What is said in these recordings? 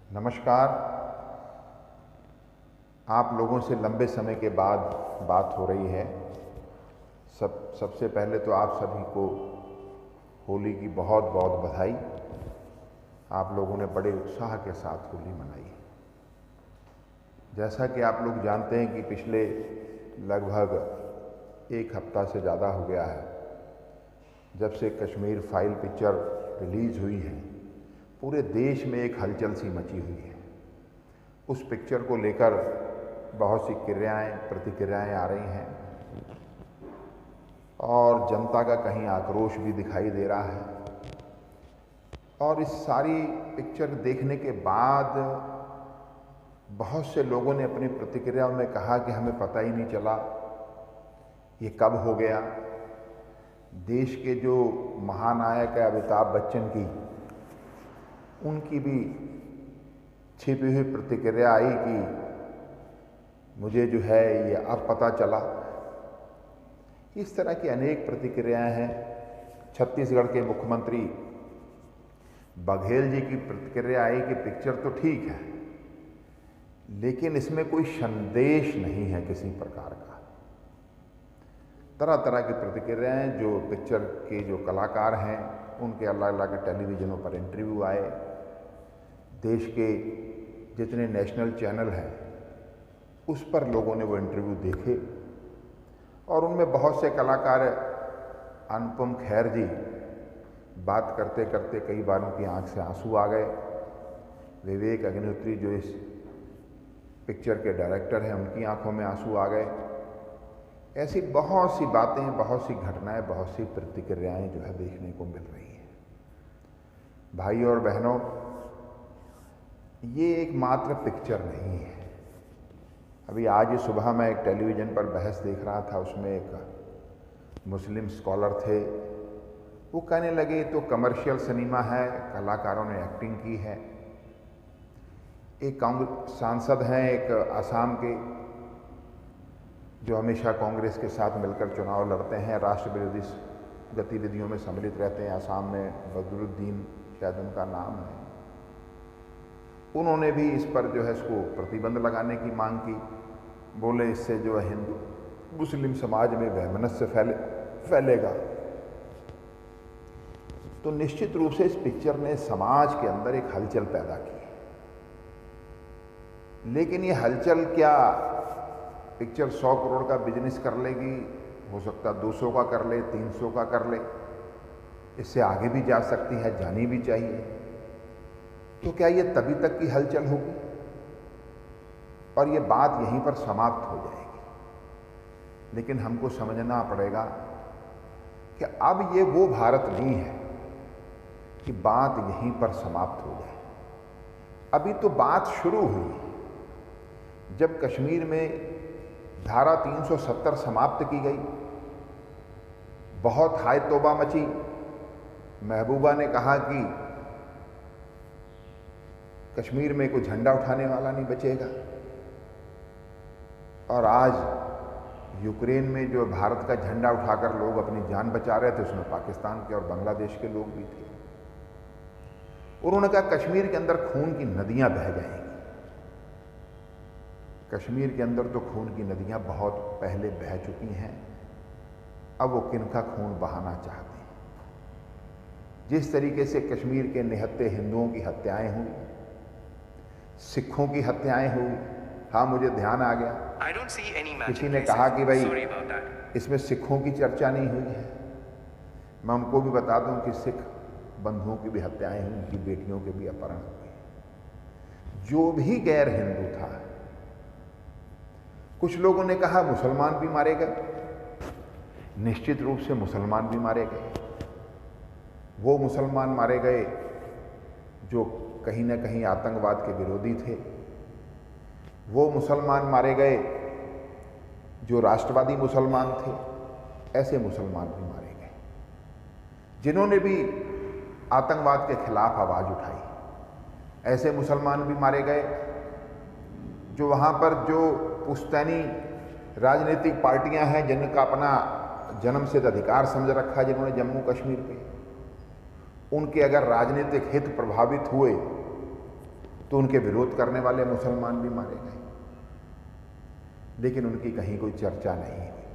नमस्कार। आप लोगों से लंबे समय के बाद बात हो रही है। सबसे पहले तो आप सभी को होली की बहुत बहुत बधाई। आप लोगों ने बड़े उत्साह के साथ होली मनाई। जैसा कि आप लोग जानते हैं कि पिछले लगभग एक हफ्ता से ज़्यादा हो गया है जब से कश्मीर फाइल पिक्चर रिलीज़ हुई है, पूरे देश में एक हलचल सी मची हुई है। उस पिक्चर को लेकर बहुत सी प्रतिक्रियाएं आ रही हैं और जनता का कहीं आक्रोश भी दिखाई दे रहा है। और इस सारी पिक्चर देखने के बाद बहुत से लोगों ने अपनी प्रतिक्रिया में कहा कि हमें पता ही नहीं चला ये कब हो गया। देश के जो महानायक है अमिताभ बच्चन की, उनकी भी छिपी हुई प्रतिक्रिया आई कि मुझे जो है ये अब पता चला। इस तरह की अनेक प्रतिक्रियाएं हैं। छत्तीसगढ़ के मुख्यमंत्री बघेल जी की प्रतिक्रिया आई कि पिक्चर तो ठीक है लेकिन इसमें कोई संदेश नहीं है किसी प्रकार का। तरह तरह की प्रतिक्रियाएं, जो पिक्चर के जो कलाकार हैं उनके अलग अलग टेलीविज़नों पर इंटरव्यू आए। देश के जितने नेशनल चैनल हैं उस पर लोगों ने वो इंटरव्यू देखे और उनमें बहुत से कलाकार, अनुपम खेर जी, बात करते करते कई बार उनकी आंख से आंसू आ गए। विवेक अग्निहोत्री जो इस पिक्चर के डायरेक्टर हैं, उनकी आंखों में आंसू आ गए। ऐसी बहुत सी बातें, बहुत सी घटनाएं, बहुत सी प्रतिक्रियाएं जो है देखने को मिल रही हैं। भाई और बहनों, ये एक मात्र पिक्चर नहीं है। अभी आज ही सुबह मैं एक टेलीविज़न पर बहस देख रहा था, उसमें एक मुस्लिम स्कॉलर थे। वो कहने लगे तो कमर्शियल सिनेमा है, कलाकारों ने एक्टिंग की है। एक कांग्रेस सांसद हैं, एक असम के, जो हमेशा कांग्रेस के साथ मिलकर चुनाव लड़ते हैं, राष्ट्र विरोधी गतिविधियों में सम्मिलित रहते हैं। असम में बदरुद्दीन शायद उनका नाम है। उन्होंने भी इस पर जो है इसको प्रतिबंध लगाने की मांग की। बोले इससे जो है हिंदू मुस्लिम समाज में वैमनस्य फैलेगा। तो निश्चित रूप से इस पिक्चर ने समाज के अंदर एक हलचल पैदा की। लेकिन ये हलचल क्या पिक्चर 100 करोड़ का बिजनेस कर लेगी? हो सकता 200 का कर ले, 300 का कर ले, इससे आगे भी जा सकती है, जानी भी चाहिए। तो क्या ये तभी तक की हलचल होगी और ये बात यहीं पर समाप्त हो जाएगी? लेकिन हमको समझना पड़ेगा कि अब ये वो भारत नहीं है कि बात यहीं पर समाप्त हो जाए। अभी तो बात शुरू हुई है। जब कश्मीर में धारा 370 समाप्त की गई, बहुत हाय तौबा मची। महबूबा ने कहा कि कश्मीर में कोई झंडा उठाने वाला नहीं बचेगा। और आज यूक्रेन में जो भारत का झंडा उठाकर लोग अपनी जान बचा रहे थे, उसमें पाकिस्तान के और बांग्लादेश के लोग भी थे। उन्होंने कहा कश्मीर के अंदर खून की नदियां बह जाएंगी। कश्मीर के अंदर तो खून की नदियां बहुत पहले बह चुकी हैं। अब वो किनका खून बहाना चाहते हैं? जिस तरीके से कश्मीर के निहत्थे हिंदुओं की हत्याएं हुई, सिखों की हत्याएं हुई। हाँ, मुझे ध्यान आ गया, किसी ने कहा कि भाई इसमें सिखों की चर्चा नहीं हुई है। मैं उनको भी बता दूं कि सिख बंधुओं की भी हत्याएं हुई, उनकी बेटियों के भी अपहरण हुए। जो भी गैर हिंदू था, कुछ लोगों ने कहा मुसलमान भी मारे गए। निश्चित रूप से मुसलमान भी मारे गए। वो मुसलमान मारे गए जो कहीं ना कहीं आतंकवाद के विरोधी थे। वो मुसलमान मारे गए जो राष्ट्रवादी मुसलमान थे। ऐसे मुसलमान भी मारे गए जिन्होंने भी आतंकवाद के खिलाफ आवाज़ उठाई। ऐसे मुसलमान भी मारे गए जो वहाँ पर जो पुश्तैनी राजनीतिक पार्टियां हैं, जिनका अपना जन्मसिद्ध अधिकार समझ रखा है, जिन्होंने जम्मू कश्मीर पे, उनके अगर राजनीतिक हित प्रभावित हुए तो उनके विरोध करने वाले मुसलमान भी मारे गए, लेकिन उनकी कहीं कोई चर्चा नहीं हुई।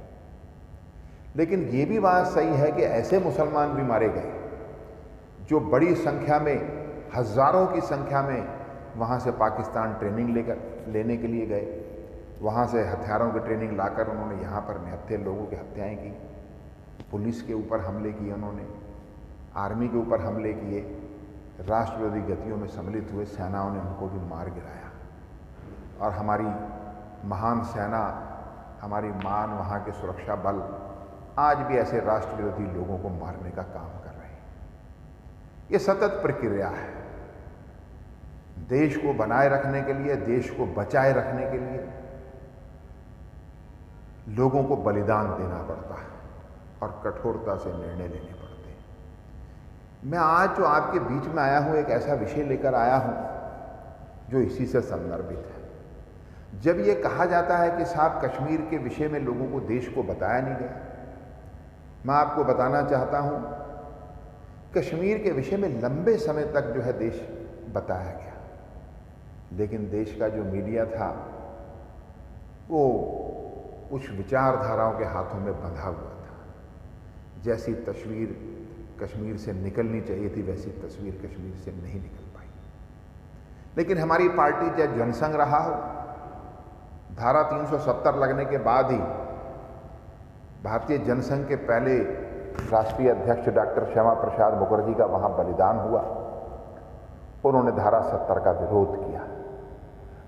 लेकिन ये भी बात सही है कि ऐसे मुसलमान भी मारे गए जो बड़ी संख्या में, हजारों की संख्या में वहाँ से पाकिस्तान ट्रेनिंग लेने के लिए गए, वहाँ से हथियारों की ट्रेनिंग लाकर उन्होंने यहाँ पर निहत्थे लोगों की हत्याएं की, पुलिस के ऊपर हमले किए, उन्होंने आर्मी के ऊपर हमले किए, राष्ट्र विरोधी गतियों में सम्मिलित हुए सेनाओं ने उनको भी मार गिराया। और हमारी महान सेना, हमारी मान वहाँ के सुरक्षा बल आज भी ऐसे राष्ट्र विरोधी लोगों को मारने का काम कर रहे हैं। ये सतत प्रक्रिया है। देश को बनाए रखने के लिए, देश को बचाए रखने के लिए लोगों को बलिदान देना पड़ता है और कठोरता से निर्णय लेने पड़ते हैं। मैं आज जो आपके बीच में आया हूं, एक ऐसा विषय लेकर आया हूं जो इसी से संदर्भित है। जब ये कहा जाता है कि साहब कश्मीर के विषय में लोगों को देश को बताया नहीं गया, मैं आपको बताना चाहता हूं कश्मीर के विषय में लंबे समय तक जो है देश बताया गया, लेकिन देश का जो मीडिया था वो कुछ विचारधाराओं के हाथों में बंधा हुआ था। जैसी तस्वीर कश्मीर से निकलनी चाहिए थी वैसी तस्वीर कश्मीर से नहीं निकल पाई। लेकिन हमारी पार्टी चाहे जनसंघ रहा हो, धारा 370 लगने के बाद ही भारतीय जनसंघ के पहले राष्ट्रीय अध्यक्ष डॉक्टर श्यामा प्रसाद मुखर्जी का वहाँ बलिदान हुआ। उन्होंने धारा 70 का विरोध किया।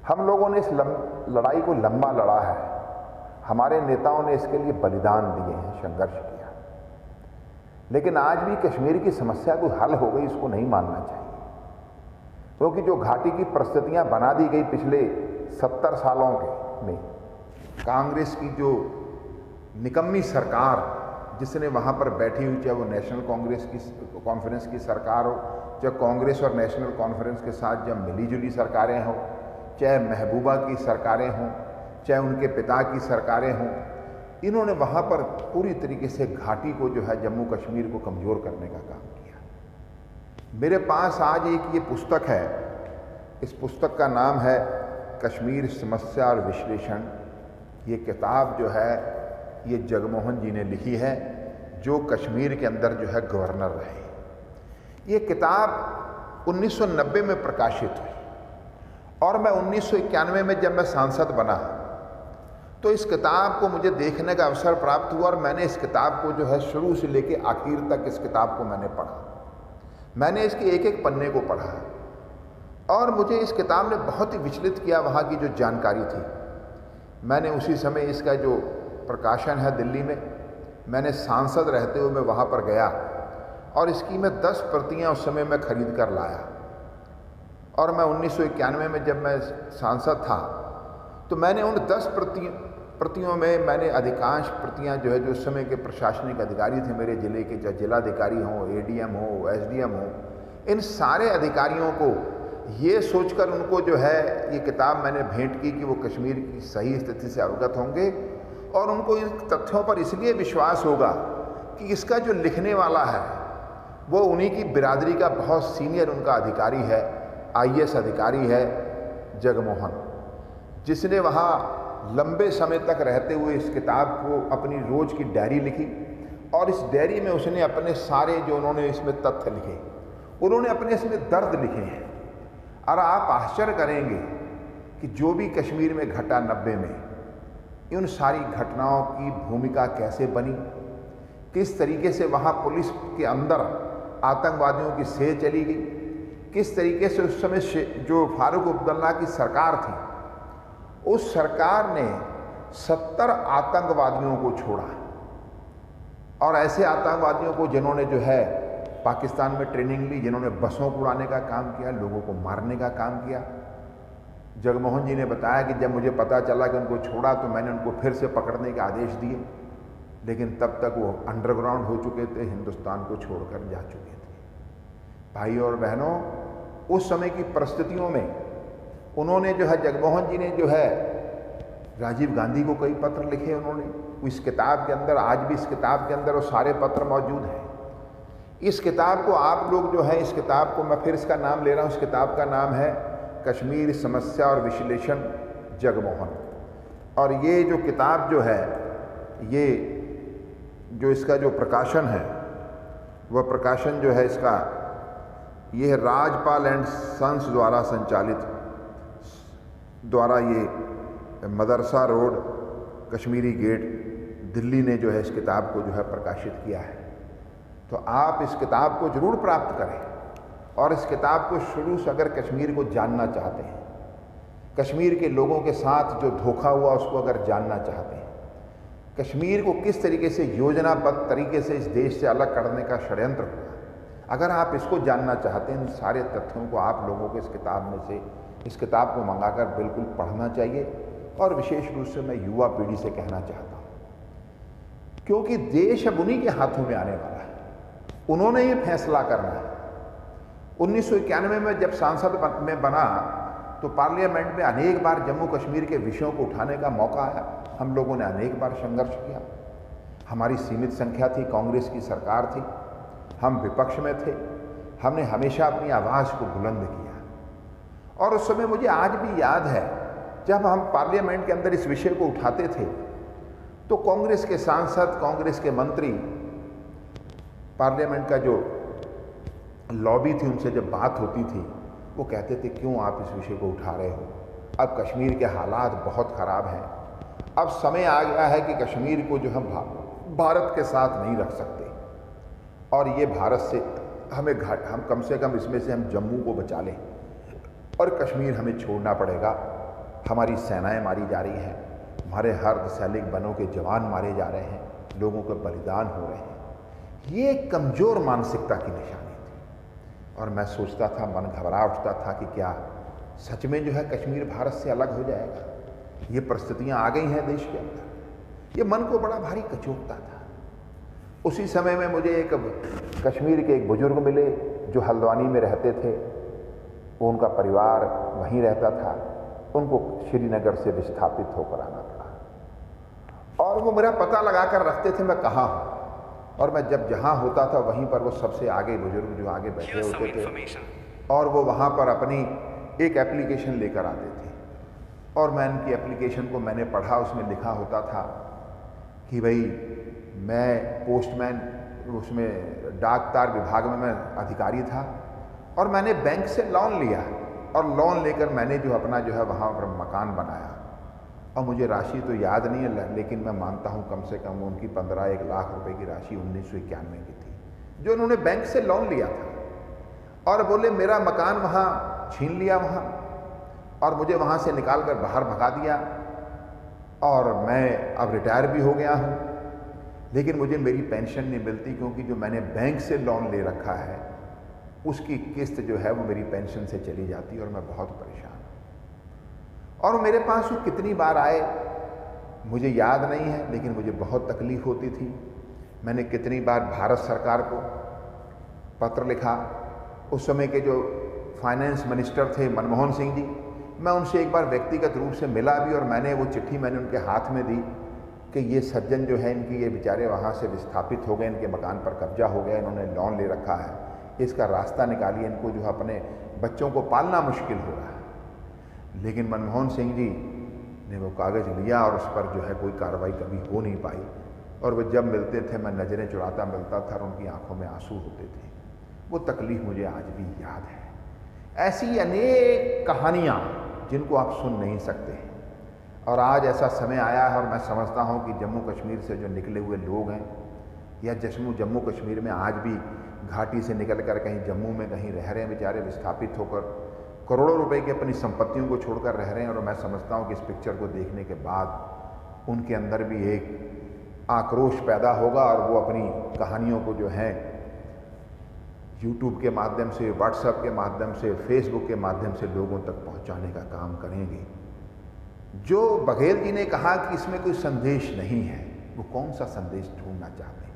हम लोगों ने इस लड़ाई को लंबा लड़ा है, हमारे नेताओं ने इसके लिए बलिदान दिए हैं, संघर्ष किया। लेकिन आज भी कश्मीर की समस्या कोई हल हो गई इसको नहीं मानना चाहिए, क्योंकि जो घाटी की परिस्थितियां बना दी गई पिछले 70 सालों में, कांग्रेस की जो निकम्मी सरकार जिसने वहाँ पर बैठी हुई, चाहे वो नेशनल कांग्रेस की कॉन्फ्रेंस की सरकार हो, चाहे कांग्रेस और नेशनल कॉन्फ्रेंस के साथ जब मिलीजुली सरकारें हों, चाहे महबूबा की सरकारें हों, चाहे उनके पिता की सरकारें हों, इन्होंने वहाँ पर पूरी तरीके से घाटी को जो है जम्मू कश्मीर को कमज़ोर करने का काम किया। मेरे पास आज एक ये पुस्तक है, इस पुस्तक का नाम है कश्मीर समस्या और विश्लेषण। ये किताब जो है ये जगमोहन जी ने लिखी है, जो कश्मीर के अंदर जो है गवर्नर रहे। ये किताब 1990 में प्रकाशित हुई और मैं 1991 में जब मैं सांसद बना तो इस किताब को मुझे देखने का अवसर प्राप्त हुआ और मैंने इस किताब को जो है शुरू से लेकर आखिर तक इस किताब को मैंने पढ़ा। मैंने इसके एक एक पन्ने को पढ़ा और मुझे इस किताब ने बहुत ही विचलित किया। वहाँ की जो जानकारी थी, मैंने उसी समय इसका जो प्रकाशन है दिल्ली में, मैंने सांसद रहते हुए मैं वहाँ पर गया और इसकी मैं 10 प्रतियाँ उस समय मैं खरीद कर लाया। और मैं 1991 में जब मैं सांसद था तो मैंने उन 10 प्रतियों में मैंने अधिकांश प्रतियां जो है, जो उस समय के प्रशासनिक अधिकारी थे मेरे ज़िले के, चाहे जिलाधिकारी हों, एडीएम हो, एसडीएम हो, इन सारे अधिकारियों को ये सोचकर उनको जो है ये किताब मैंने भेंट की कि वो कश्मीर की सही स्थिति से अवगत होंगे और उनको इन तथ्यों पर इसलिए विश्वास होगा कि इसका जो लिखने वाला है वो उन्हीं की बिरादरी का बहुत सीनियर उनका अधिकारी है, आईएएस अधिकारी है जगमोहन, जिसने वहाँ लंबे समय तक रहते हुए इस किताब को अपनी रोज की डायरी लिखी और इस डायरी में उसने अपने सारे जो उन्होंने इसमें तथ्य लिखे, उन्होंने अपने इसमें दर्द लिखे हैं। और आप आश्चर्य करेंगे कि जो भी कश्मीर में घटा 90 में, उन सारी घटनाओं की भूमिका कैसे बनी, किस तरीके से वहाँ पुलिस के अंदर आतंकवादियों की सेल चली गई, किस तरीके से उस समय जो फारूक अब्दुल्ला की सरकार थी, उस सरकार ने 70 आतंकवादियों को छोड़ा और ऐसे आतंकवादियों को जिन्होंने जो है पाकिस्तान में ट्रेनिंग ली, जिन्होंने बसों को उड़ाने का काम किया, लोगों को मारने का काम किया। जगमोहन जी ने बताया कि जब मुझे पता चला कि उनको छोड़ा तो मैंने उनको फिर से पकड़ने के आदेश दिए, लेकिन तब तक वो अंडरग्राउंड हो चुके थे, हिंदुस्तान को छोड़कर जा चुके थे। भाई और बहनों, उस समय की परिस्थितियों में उन्होंने जो है, जगमोहन जी ने जो है राजीव गांधी को कई पत्र लिखे उन्होंने। इस किताब के अंदर, आज भी इस किताब के अंदर वो सारे पत्र मौजूद हैं। इस किताब को आप लोग जो है, इस किताब को मैं फिर इसका नाम ले रहा हूँ, इस किताब का नाम है कश्मीर समस्या और विश्लेषण जगमोहन। और ये जो किताब जो है, ये जो इसका जो प्रकाशन है, वह प्रकाशन जो है इसका, ये है राजपाल एंड सन्स द्वारा संचालित, द्वारा ये मदरसा रोड कश्मीरी गेट दिल्ली ने जो है इस किताब को जो है प्रकाशित किया है। तो आप इस किताब को ज़रूर प्राप्त करें और इस किताब को शुरू से अगर कश्मीर को जानना चाहते हैं, कश्मीर के लोगों के साथ जो धोखा हुआ उसको अगर जानना चाहते हैं, कश्मीर को किस तरीके से योजनाबद्ध तरीके से इस देश से अलग करने का षड्यंत्र हुआ, अगर आप इसको जानना चाहते हैं, इन सारे तथ्यों को आप लोगों को इस किताब में से, इस किताब को मंगाकर बिल्कुल पढ़ना चाहिए। और विशेष रूप से मैं युवा पीढ़ी से कहना चाहता हूँ, क्योंकि देश अब उन्हीं के हाथों में आने वाला है, उन्होंने ये फैसला करना है। 1991 में जब सांसद में बना तो पार्लियामेंट में अनेक बार जम्मू कश्मीर के विषयों को उठाने का मौका आया, हम लोगों ने अनेक बार संघर्ष किया। हमारी सीमित संख्या थी, कांग्रेस की सरकार थी, हम विपक्ष में थे, हमने हमेशा अपनी आवाज़ को बुलंद किया। और उस समय मुझे आज भी याद है, जब हम पार्लियामेंट के अंदर इस विषय को उठाते थे तो कांग्रेस के सांसद, कांग्रेस के मंत्री, पार्लियामेंट का जो लॉबी थी, उनसे जब बात होती थी वो कहते थे क्यों आप इस विषय को उठा रहे हो, अब कश्मीर के हालात बहुत ख़राब हैं, अब समय आ गया है कि कश्मीर को जो हम भारत के साथ नहीं रख सकते और ये भारत से हम कम से कम इसमें से हम जम्मू को बचा लें और कश्मीर हमें छोड़ना पड़ेगा। हमारी सेनाएं मारी जा रही हैं, हमारे अर्धसैनिक बलों के जवान मारे जा रहे हैं, लोगों के बलिदान हो रहे हैं। ये कमज़ोर मानसिकता की निशानी थी और मैं सोचता था, मन घबरा उठता था कि क्या सच में जो है कश्मीर भारत से अलग हो जाएगा। ये परिस्थितियाँ आ गई हैं देश के अंदर, ये मन को बड़ा भारी कचोटता था। उसी समय में मुझे एक कश्मीर के एक बुजुर्ग मिले जो हल्द्वानी में रहते थे, वो उनका परिवार वहीं रहता था, उनको श्रीनगर से विस्थापित होकर आना पड़ा और वो मेरा पता लगा कर रखते थे मैं कहाँ हूँ, और मैं जब जहाँ होता था वहीं पर वो सबसे आगे बुजुर्ग जो आगे बैठे होते थे और वो वहाँ पर अपनी एक एप्लीकेशन लेकर आते थे और मैं उनकी एप्लीकेशन को मैंने पढ़ा। उसमें लिखा होता था कि भाई मैं पोस्टमैन, उसमें डाक तार विभाग में मैं अधिकारी था और मैंने बैंक से लोन लिया और लोन लेकर मैंने जो अपना जो है वहाँ पर मकान बनाया और मुझे राशि तो याद नहीं है, लेकिन मैं मानता हूँ कम से कम उनकी 1 लाख रुपए की राशि 1991 की थी जो उन्होंने बैंक से लोन लिया था। और बोले मेरा मकान वहाँ छीन लिया वहाँ और मुझे वहाँ से निकाल कर बाहर भगा दिया और मैं अब रिटायर भी हो गया हूँ, लेकिन मुझे मेरी पेंशन नहीं मिलती क्योंकि जो मैंने बैंक से लोन ले रखा है उसकी किस्त जो है वो मेरी पेंशन से चली जाती है और मैं बहुत परेशान हूँ। और मेरे पास वो कितनी बार आए मुझे याद नहीं है, लेकिन मुझे बहुत तकलीफ़ होती थी। मैंने कितनी बार भारत सरकार को पत्र लिखा। उस समय के जो फाइनेंस मिनिस्टर थे मनमोहन सिंह जी, मैं उनसे एक बार व्यक्तिगत रूप से मिला भी और मैंने वो चिट्ठी मैंने उनके हाथ में दी कि ये सज्जन जो है इनकी ये बेचारे वहाँ से विस्थापित हो गए, इनके मकान पर कब्जा हो गया, इन्होंने लोन ले रखा है, इसका रास्ता निकालिए, इनको जो अपने बच्चों को पालना मुश्किल हो रहा है। लेकिन मनमोहन सिंह जी ने वो कागज़ लिया और उस पर जो है कोई कार्रवाई कभी हो नहीं पाई और वो जब मिलते थे मैं नज़रें चुराता मिलता था और उनकी आंखों में आंसू होते थे। वो तकलीफ़ मुझे आज भी याद है। ऐसी अनेक कहानियाँ जिनको आप सुन नहीं सकते और आज ऐसा समय आया है और मैं समझता हूँ कि जम्मू कश्मीर से जो निकले हुए लोग हैं या जम्मू कश्मीर में आज भी घाटी से निकल कर कहीं जम्मू में कहीं रह रहे हैं बेचारे, विस्थापित होकर करोड़ों रुपए की अपनी संपत्तियों को छोड़कर रह रहे हैं। और मैं समझता हूँ कि इस पिक्चर को देखने के बाद उनके अंदर भी एक आक्रोश पैदा होगा और वो अपनी कहानियों को जो है यूट्यूब के माध्यम से, व्हाट्सएप के माध्यम से, फेसबुक के माध्यम से लोगों तक पहुँचाने का काम करेंगे। जो बघेल जी ने कहा कि इसमें कोई संदेश नहीं है, वो कौन सा संदेश ढूंढना चाहते हैं?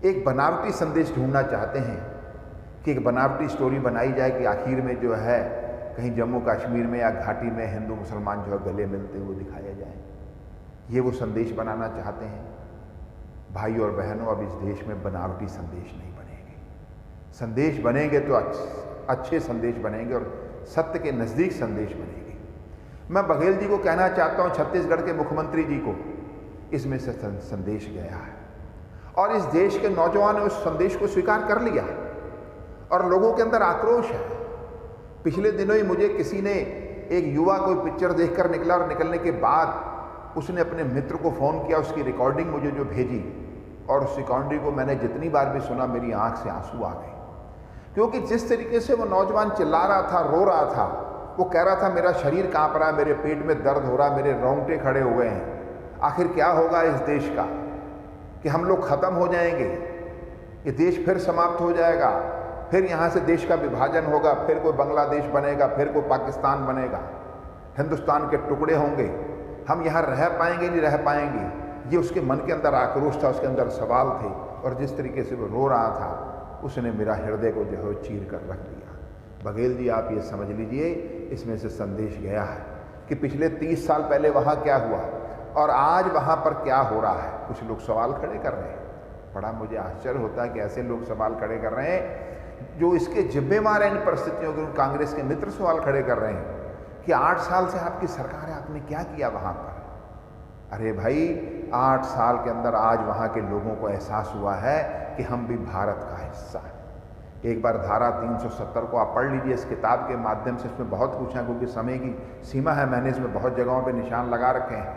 एक बनावटी संदेश ढूंढना चाहते हैं कि एक बनावटी स्टोरी बनाई जाए कि आखिर में जो है कहीं जम्मू कश्मीर में या घाटी में हिंदू मुसलमान जो है गले मिलते हुए दिखाया जाए। ये वो संदेश बनाना चाहते हैं। भाई और बहनों, अब इस देश में बनावटी संदेश नहीं बनेंगे। संदेश बनेंगे तो अच्छे संदेश बनेंगे और सत्य के नज़दीक संदेश बनेगी। मैं बघेल जी को कहना चाहता हूँ, छत्तीसगढ़ के मुख्यमंत्री जी को, इसमें से संदेश गया है और इस देश के नौजवान ने उस संदेश को स्वीकार कर लिया और लोगों के अंदर आक्रोश है। पिछले दिनों ही मुझे किसी ने, एक युवा कोई पिक्चर देखकर निकला और निकलने के बाद उसने अपने मित्र को फ़ोन किया, उसकी रिकॉर्डिंग मुझे जो भेजी, और उस रिकॉर्डिंग को मैंने जितनी बार भी सुना मेरी आंख से आंसू आ गए, क्योंकि जिस तरीके से वो नौजवान चिल्ला रहा था, रो रहा था, वो कह रहा था मेरा शरीर कांप रहा है, मेरे पेट में दर्द हो रहा है, मेरे रोंगटे खड़े हो गए हैं, आखिर क्या होगा इस देश का, कि हम लोग ख़त्म हो जाएंगे, ये देश फिर समाप्त हो जाएगा, फिर यहाँ से देश का विभाजन होगा, फिर कोई बांग्लादेश बनेगा, फिर कोई पाकिस्तान बनेगा, हिंदुस्तान के टुकड़े होंगे, हम यहाँ रह पाएंगे नहीं रह पाएंगे। ये उसके मन के अंदर आक्रोश था, उसके अंदर सवाल थे, और जिस तरीके से वो रो रहा था उसने मेरा हृदय को जो है चीर कर रख दिया। बघेल जी, आप ये समझ लीजिए, इसमें से संदेश गया है कि पिछले 30 साल पहले वहाँ क्या हुआ और आज वहाँ पर क्या हो रहा है। कुछ लोग सवाल खड़े कर रहे हैं, बड़ा मुझे आश्चर्य होता है कि ऐसे लोग सवाल खड़े कर रहे हैं जो इसके जिम्मेवार हैं इन परिस्थितियों के। कांग्रेस के मित्र सवाल खड़े कर रहे हैं कि 8 साल से आपकी सरकार है, आपने क्या किया वहाँ पर। अरे भाई, 8 साल के अंदर आज वहाँ के लोगों को एहसास हुआ है कि हम भी भारत का हिस्सा हैं। एक बार धारा 370 को आप पढ़ लीजिए, इस किताब के माध्यम से। इसमें बहुत कुछ है, क्योंकि समय की सीमा है, मैंने इसमें बहुत जगहों पे निशान लगा रखे हैं,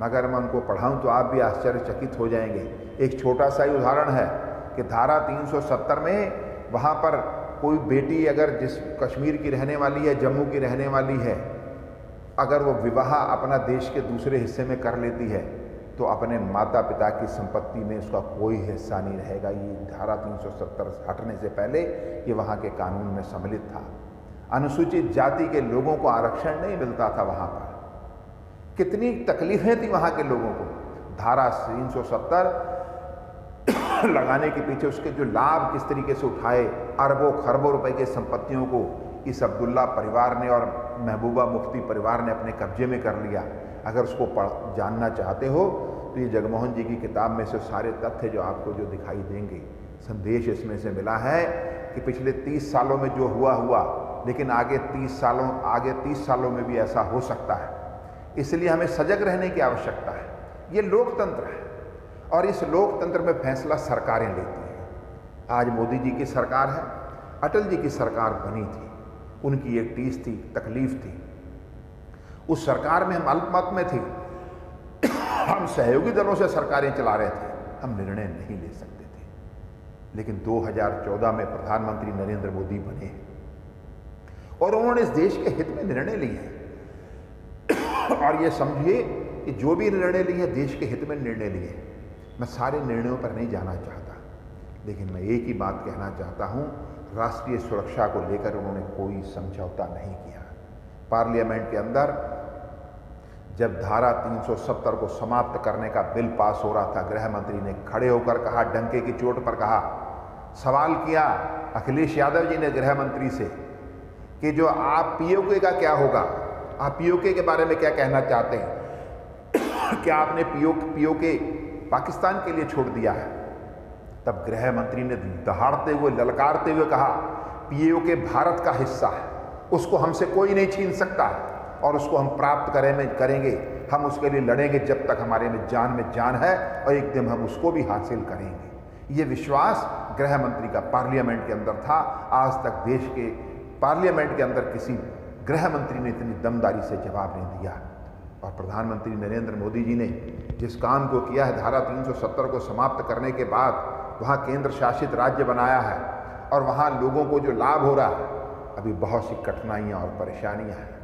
मगर मैं उनको पढ़ाऊँ तो आप भी आश्चर्यचकित हो जाएंगे। एक छोटा सा ही उदाहरण है कि धारा 370 में वहाँ पर कोई बेटी अगर जिस कश्मीर की रहने वाली है, जम्मू की रहने वाली है, अगर वो विवाह अपना देश के दूसरे हिस्से में कर लेती है तो अपने माता पिता की संपत्ति में उसका कोई हिस्सा नहीं रहेगा। ये धारा 370 हटने से पहले ये वहाँ के कानून में सम्मिलित था। अनुसूचित जाति के लोगों को आरक्षण नहीं मिलता था वहाँ पर। कितनी तकलीफें थी वहाँ के लोगों को। धारा 370 लगाने के पीछे उसके जो लाभ किस तरीके से उठाए, अरबों खरबों रुपए के संपत्तियों को इस अब्दुल्ला परिवार ने और महबूबा मुफ्ती परिवार ने अपने कब्जे में कर लिया। अगर उसको जानना चाहते हो तो ये जगमोहन जी की किताब में से सारे तथ्य जो आपको जो दिखाई देंगे। संदेश इसमें से मिला है कि पिछले 30 सालों में जो हुआ, लेकिन आगे 30 सालों में भी ऐसा हो सकता है। इसलिए हमें सजग रहने की आवश्यकता है। ये लोकतंत्र है और इस लोकतंत्र में फैसला सरकारें लेती हैं। आज मोदी जी की सरकार है, अटल जी की सरकार बनी थी, उनकी एक टीस थी, तकलीफ थी। उस सरकार में हम अल्पमत में थे, हम सहयोगी दलों से सरकारें चला रहे थे, हम निर्णय नहीं ले सकते थे। लेकिन 2014 में प्रधानमंत्री नरेंद्र मोदी बने और उन्होंने इस देश के हित में निर्णय लिए हैं। और ये समझिए कि जो भी निर्णय लिए हैं देश के हित में निर्णय लिए। मैं सारे निर्णयों पर नहीं जाना चाहता, लेकिन मैं एक ही बात कहना चाहता हूँ, राष्ट्रीय सुरक्षा को लेकर उन्होंने कोई समझौता नहीं किया। पार्लियामेंट के अंदर जब धारा 370 को समाप्त करने का बिल पास हो रहा था, गृह मंत्री ने खड़े होकर कहा, डंके की चोट पर कहा, सवाल किया अखिलेश यादव जी ने गृह मंत्री से कि जो आप पीओके का क्या होगा, आप पीओके के बारे में क्या कहना चाहते हैं, क्या आपने पीओके पाकिस्तान के लिए छोड़ दिया है। तब गृह मंत्री ने दहाड़ते हुए, ललकारते हुए कहा, पीओके भारत का हिस्सा है, उसको हमसे कोई नहीं छीन सकता और उसको हम प्राप्त करेंगे, हम उसके लिए लड़ेंगे जब तक हमारे में जान है और एक दिन हम उसको भी हासिल करेंगे। ये विश्वास गृह मंत्री का पार्लियामेंट के अंदर था। आज तक देश के पार्लियामेंट के अंदर किसी गृह मंत्री ने इतनी दमदारी से जवाब नहीं दिया। और प्रधानमंत्री नरेंद्र मोदी जी ने जिस काम को किया है, धारा 370 को समाप्त करने के बाद वहाँ केंद्र शासित राज्य बनाया है और वहाँ लोगों को जो लाभ हो रहा है, अभी बहुत सी कठिनाइयाँ और परेशानियाँ हैं।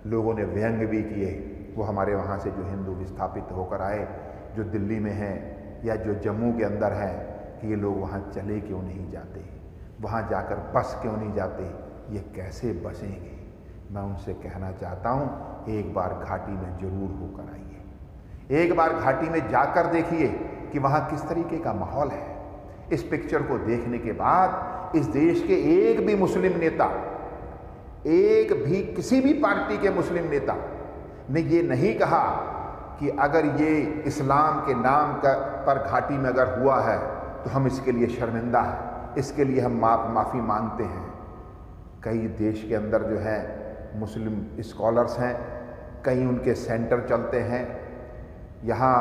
लोगों ने व्यंग भी किए, वो हमारे वहाँ से जो हिंदू विस्थापित होकर आए, जो दिल्ली में हैं या जो जम्मू के अंदर हैं, कि ये लोग वहाँ चले क्यों नहीं जाते, वहाँ जाकर बस क्यों नहीं जाते, ये कैसे बसेंगे। मैं उनसे कहना चाहता हूँ, एक बार घाटी में जरूर होकर आइए, एक बार घाटी में जाकर देखिए कि वहाँ किस तरीके का माहौल है। इस पिक्चर को देखने के बाद इस देश के एक भी मुस्लिम नेता, एक भी किसी भी पार्टी के मुस्लिम नेता ने ये नहीं कहा कि अगर ये इस्लाम के नाम पर घाटी में अगर हुआ है तो हम इसके लिए शर्मिंदा हैं, इसके लिए हम माफ़ी मांगते हैं। कई देश के अंदर जो है मुस्लिम स्कॉलर्स हैं, कई उनके सेंटर चलते हैं। यहाँ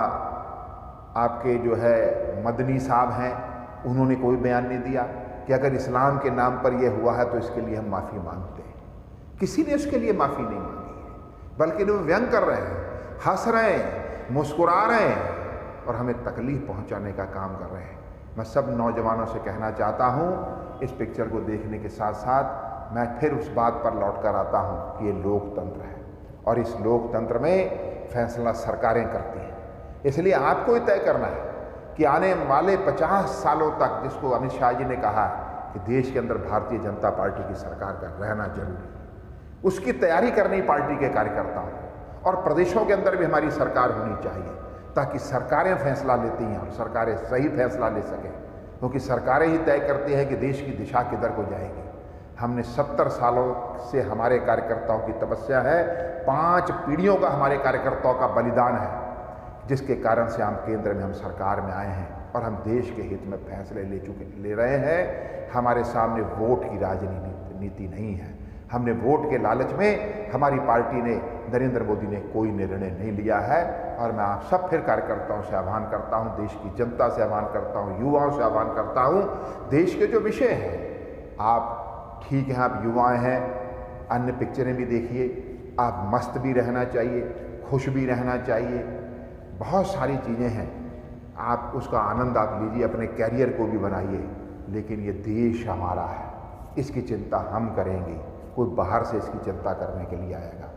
आपके जो है मदनी साहब हैं, उन्होंने कोई बयान नहीं दिया कि अगर इस्लाम के नाम पर यह हुआ है तो इसके लिए हम माफ़ी मांगते हैं। किसी ने उसके लिए माफ़ी नहीं मांगी है, बल्कि वो व्यंग कर रहे हैं, हंस रहे हैं, मुस्कुरा रहे हैं और हमें तकलीफ पहुंचाने का काम कर रहे हैं। मैं सब नौजवानों से कहना चाहता हूं, इस पिक्चर को देखने के साथ साथ मैं फिर उस बात पर लौट कर आता हूं कि ये लोकतंत्र है और इस लोकतंत्र में फैसला सरकारें करती हैं। इसलिए आपको ही तय करना है कि आने वाले 50 सालों तक, जिसको अमित शाह जी ने कहा कि देश के अंदर भारतीय जनता पार्टी की सरकार का रहना जरूरी है, उसकी तैयारी करनी पार्टी के कार्यकर्ताओं को। और प्रदेशों के अंदर भी हमारी सरकार होनी चाहिए ताकि सरकारें फैसला लेती हैं और सरकारें सही फैसला ले सकें, क्योंकि सरकारें ही तय करती हैं कि देश की दिशा किधर को जाएगी। हमने 70 सालों से हमारे कार्यकर्ताओं की तपस्या है, 5 पीढ़ियों का हमारे कार्यकर्ताओं का बलिदान है, जिसके कारण से हम केंद्र में हम सरकार में आए हैं और हम देश के हित में फैसले ले रहे हैं। हमारे सामने वोट की राजनीति नहीं है। हमने वोट के लालच में हमारी पार्टी ने, नरेंद्र मोदी ने कोई निर्णय नहीं लिया है। और मैं आप सब फिर कार्यकर्ताओं से आह्वान करता हूं, देश की जनता से आह्वान करता हूं, युवाओं से आह्वान करता हूं, देश के जो विषय हैं, आप ठीक हैं, आप युवा हैं, अन्य पिक्चरें भी देखिए, आप मस्त भी रहना चाहिए, खुश भी रहना चाहिए, बहुत सारी चीज़ें हैं, आप उसका आनंद आप लीजिए, अपने कैरियर को भी बनाइए। लेकिन ये देश हमारा है, इसकी चिंता हम करेंगे, कोई बाहर से इसकी चिंता करने के लिए आएगा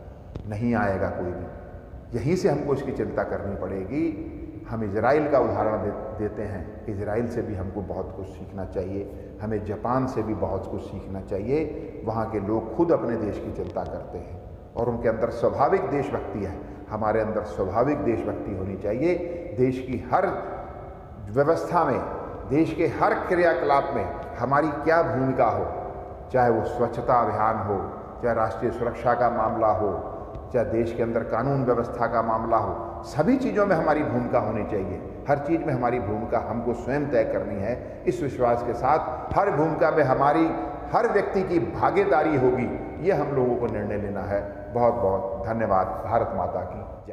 नहीं, आएगा कोई भी। यहीं से हमको इसकी चिंता करनी पड़ेगी। हम इजराइल का उदाहरण देते हैं, इजराइल से भी हमको बहुत कुछ सीखना चाहिए, हमें जापान से भी बहुत कुछ सीखना चाहिए। वहाँ के लोग खुद अपने देश की चिंता करते हैं और उनके अंदर स्वाभाविक देशभक्ति है। हमारे अंदर स्वाभाविक देशभक्ति होनी चाहिए। देश की हर व्यवस्था में, देश के हर क्रियाकलाप में हमारी क्या भूमिका हो, चाहे वो स्वच्छता अभियान हो, चाहे राष्ट्रीय सुरक्षा का मामला हो, चाहे देश के अंदर कानून व्यवस्था का मामला हो, सभी चीज़ों में हमारी भूमिका होनी चाहिए। हर चीज़ में हमारी भूमिका हमको स्वयं तय करनी है। इस विश्वास के साथ हर भूमिका में हमारी हर व्यक्ति की भागीदारी होगी, ये हम लोगों को निर्णय लेना है। बहुत बहुत धन्यवाद। भारत माता की जय।